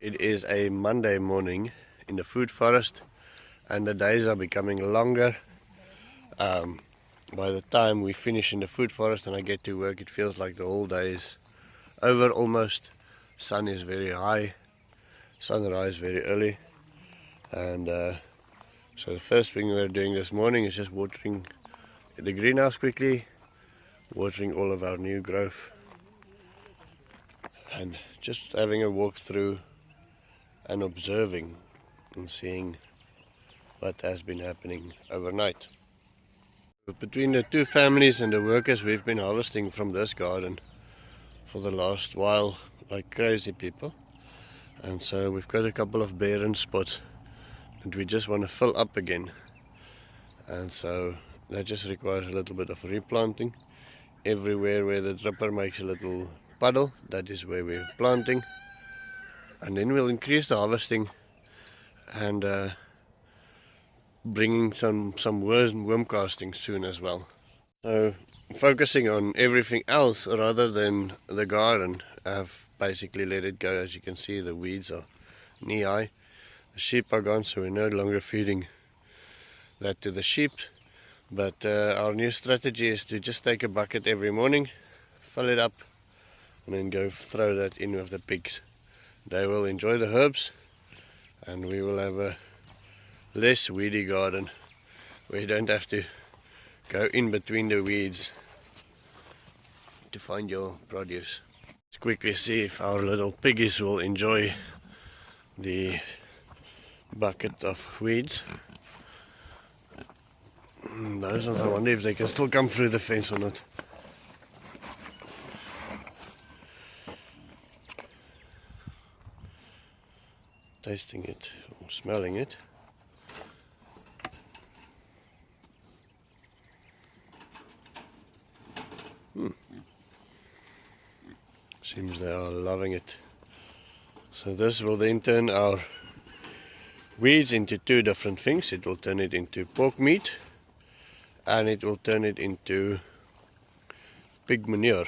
It is a Monday morning in the food forest and the days are becoming longer. By the time we finish in the food forest and I get to work, it feels like the whole day is over almost. Sun is very high, sunrise very early, and so the first thing we're doing this morning is just watering the greenhouse quickly, watering all of our new growth and just having a walk through and observing and seeing what has been happening overnight. Between the two families and the workers, we've been harvesting from this garden for the last while like crazy people, and so we've got a couple of barren spots that we just want to fill up again, and so that just requires a little bit of replanting. Everywhere where the dripper makes a little puddle, that is where we're planting, and then we'll increase the harvesting and bringing some worm casting soon as well. So focusing on everything else rather than the garden, I've basically let it go. As you can see, the weeds are knee high. The sheep are gone, so we're no longer feeding that to the sheep, but our new strategy is to just take a bucket every morning, fill it up, and then go throw that in with the pigs. They will enjoy the herbs and we will have a less weedy garden where you don't have to go in between the weeds to find your produce. Let's quickly see if our little piggies will enjoy the bucket of weeds. Those ones, I wonder if they can still come through the fence or not. Tasting it or smelling it. Seems they are loving it. So this will then turn our weeds into two different things. It will turn it into pork meat and it will turn it into pig manure.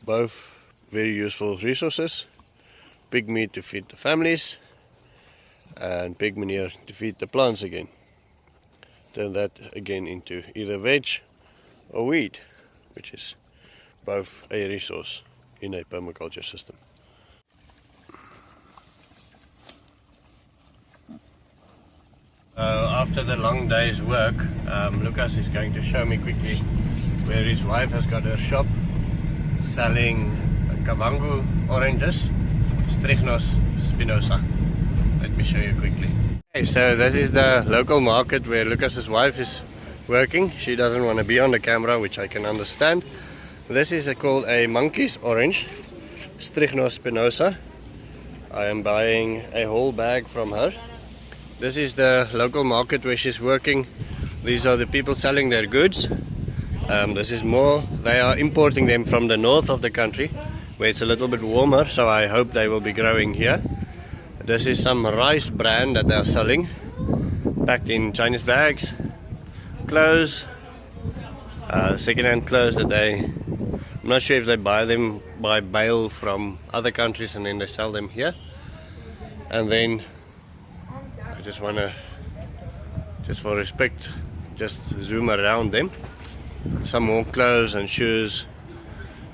Both very useful resources. Pig meat to feed the families and pig manure to feed the plants again. Turn that again into either veg or weed, which is both a resource in a permaculture system. After the long day's work, Lucas is going to show me quickly where his wife has got her shop selling kavangu oranges, strycnos, spinosa. Let me show you quickly. Okay, so this is the local market where Lucas's wife is working. She doesn't want to be on the camera, which I can understand. This is called a monkey's orange, strycnos spinosa. I am buying a whole bag from her. This is the local market where she's working. These are the people selling their goods. This is more, they are importing them from the north of the country where it's a little bit warmer, so I hope they will be growing here. This is some rice bran that they are selling, packed in Chinese bags. Clothes, second-hand clothes that I'm not sure if they buy them by bale from other countries and then they sell them here. And then I just want to, just for respect, just zoom around them. Some more clothes and shoes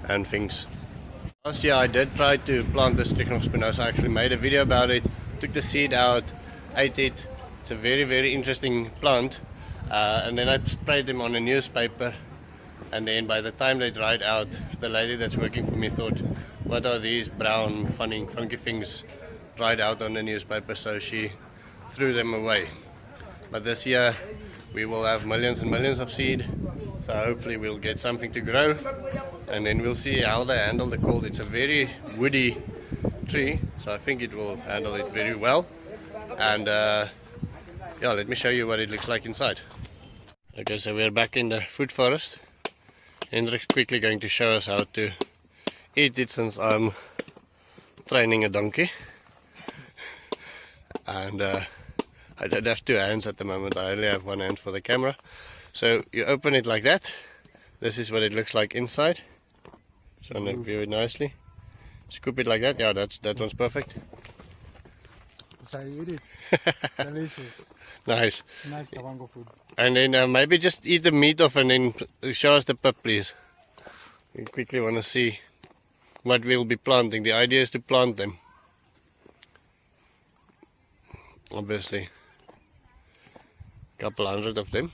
and things. Last year I did try to plant the strycnos spinosa. I actually made a video about it, took the seed out, ate it. It's a very interesting plant. And then I sprayed them on a newspaper, and then by the time they dried out, the lady that's working for me thought, what are these brown funky things dried out on the newspaper, so she threw them away. But this year we will have millions and millions of seed, so hopefully we'll get something to grow, and then we'll see how they handle the cold. It's a very woody tree, so I think it will handle it very well. And yeah, let me show you what it looks like inside. Okay, so we're back in the food forest. Hendrik's quickly going to show us how to eat it, since I'm training a donkey. And I don't have two hands at the moment, I only have one hand for the camera. So you open it like that. This is what it looks like inside. So I'm going to view it nicely. Scoop it like that. Yeah, that one's perfect. So you eat it. Delicious. Nice. Nice Kavango food. And then maybe just eat the meat off and then show us the pip, please. We quickly want to see what we'll be planting. The idea is to plant them. Obviously. Couple hundred of them.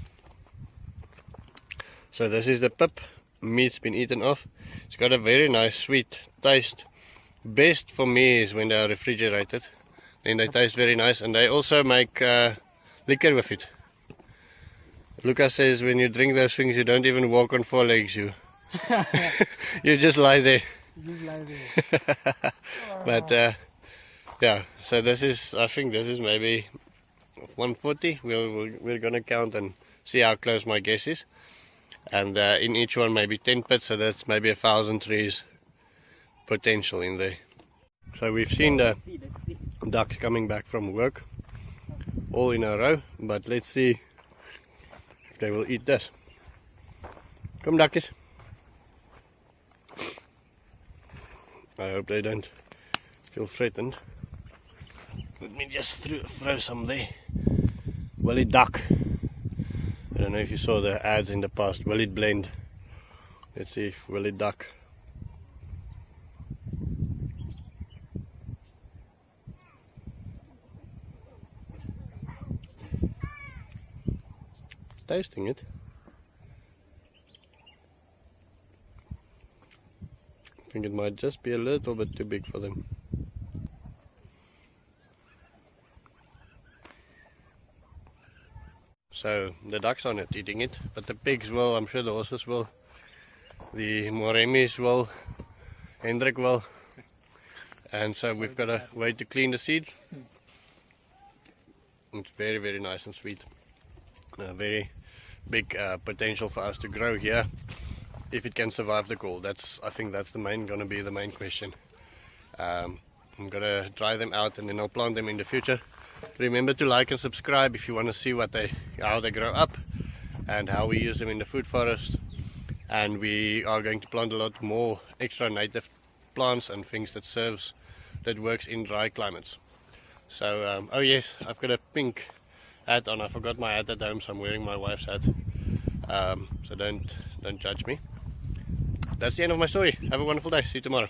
So this is the pip. Meat's been eaten off. It's got a very nice sweet taste. Best for me is when they are refrigerated. Then they taste very nice, and they also make liquor with it. Lucas says when you drink those things you don't even walk on four legs, you just lie there. Just lie there. But yeah, so this is, I think this is maybe 140. We're gonna count and see how close my guess is. And in each one maybe 10 pits, so that's maybe 1,000 trees potential in there. So we've seen the ducks coming back from work all in a row, but let's see if they will eat this. Come duckies. I hope they don't feel threatened. Let me just throw some there. Will it duck? I don't know if you saw the ads in the past. Will it blend? Let's see if will it duck. Tasting it. I think it might just be a little bit too big for them. So the ducks are not eating it, but the pigs will, I'm sure the horses will, the Moremis will, Hendrik will, and so we've got a way to clean the seeds. It's very, very nice and sweet. Very big potential for us to grow here if it can survive the cold. I think that's gonna be the main question. I'm gonna dry them out and then I'll plant them in the future. Remember to like and subscribe if you want to see how they grow up and how we use them in the food forest. And we are going to plant a lot more extra native plants and things that works in dry climates. So oh yes, I've got a pink hat on. I forgot my hat at home, so I'm wearing my wife's hat. So don't judge me. That's the end of my story. Have a wonderful day. See you tomorrow.